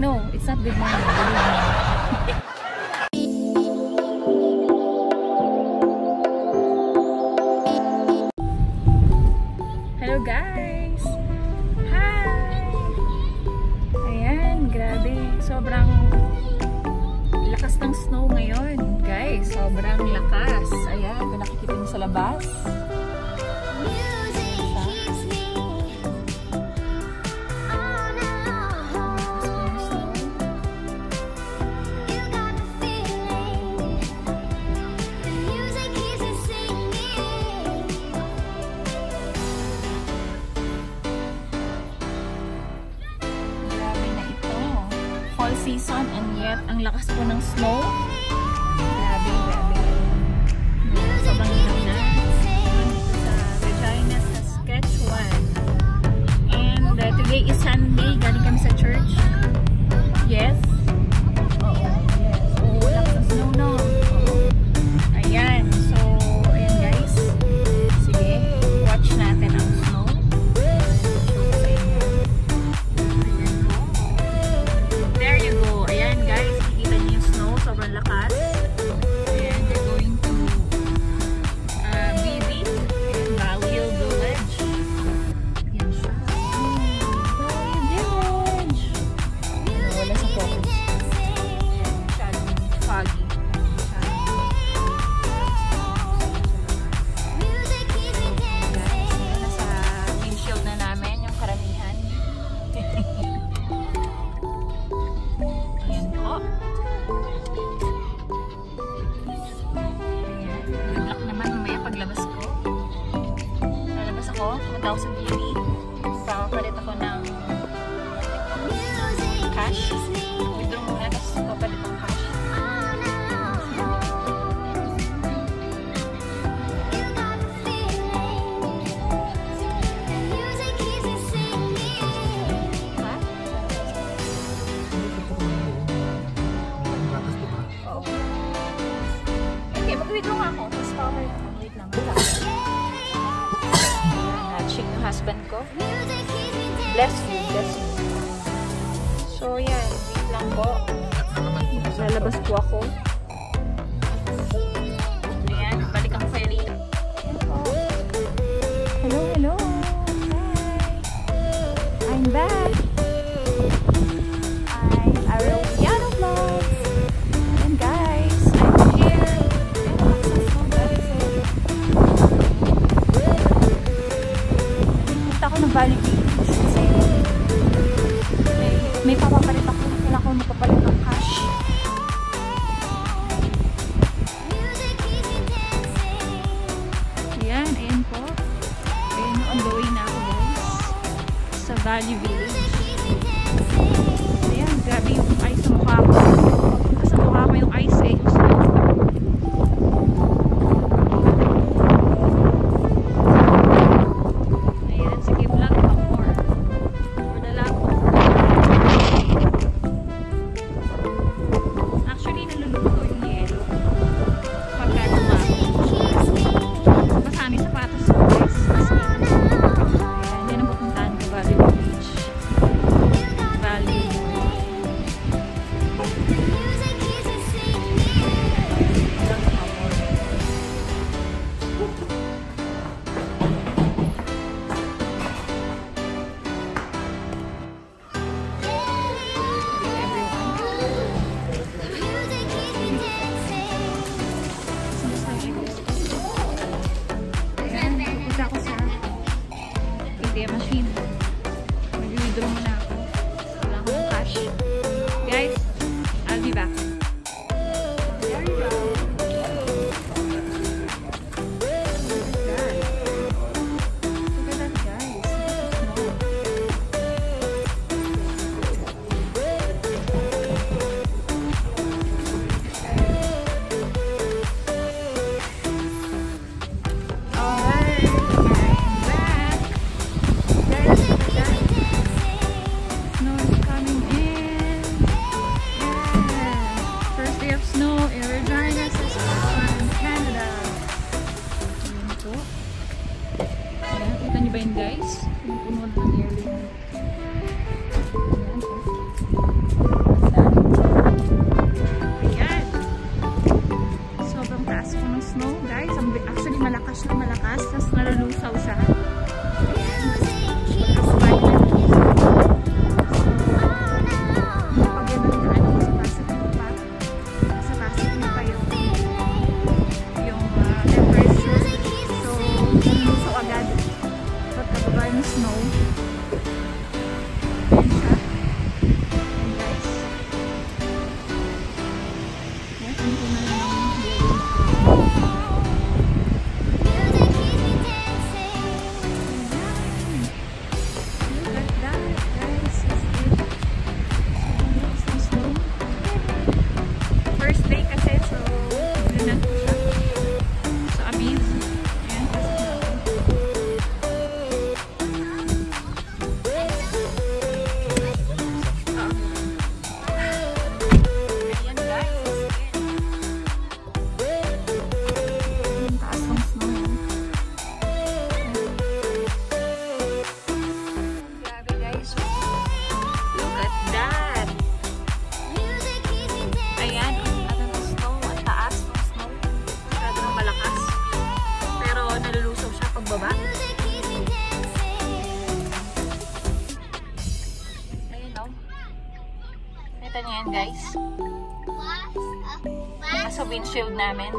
No, it's not good morning. Hello guys! Hi! Ayan, grabe. Sobrang lakas ng snow ngayon. Guys, sobrang lakas. Ayan, nakikita niyo sa labas. Season and yet ang lakas po ng snow. Grabe, grabe. Sobrang ilaw na. Dito sa Regina, Saskatchewan. And today is Sunday. Galing kami sa church. Yes. Oo. Yes. Oo, lakas ng snow, no? Ayan. So, ayan guys. Sige. Watch natin ang snow. Sobrang lakas. And we're going to BB in Value Village. Yan siya. Value Village. Wala sa focus. Masyadong foggy. Nasa windshield na namin yung karamihan. Ayan po. Paglabas ko. Lalabas ako. Pumunta ako sa beauty. Papalit ako ng cash. Withdraw muna. Tapos papalit ng cash. Ha? Oo. Okay, mag-withdraw nga ako. Tapos papalit ako. Hatching yung husband ko. Bless you, bless you. So yan, wait lang po. Lalabas po ako. Ayan, balik ang ferry. Hello, hello. Hi. I'm back. I'm Ariana Vlogs. And guys, I'm here. Ako ng Valley Beach kasi may papapalit ako. Kailangan ko magpapalit ng cash. Ayan, ayan po. Ayan, on the way na ako guys sa Valley Village. Ayan, grabe yung ice sa mukha ko. Sa mukha ko yung ice eh. Machine. Mag-withdraw muna ako. Wala akong cash. Guys, I'll be back. There you go. Look at that, guys. Niyo ba yun guys? Puno na ng airline. Ayan po. ng snow. Ayan siya. Ayan guys. Ayan, hindi na lang yung yellow na. Kita niyo yan guys. Nasa windshield namin.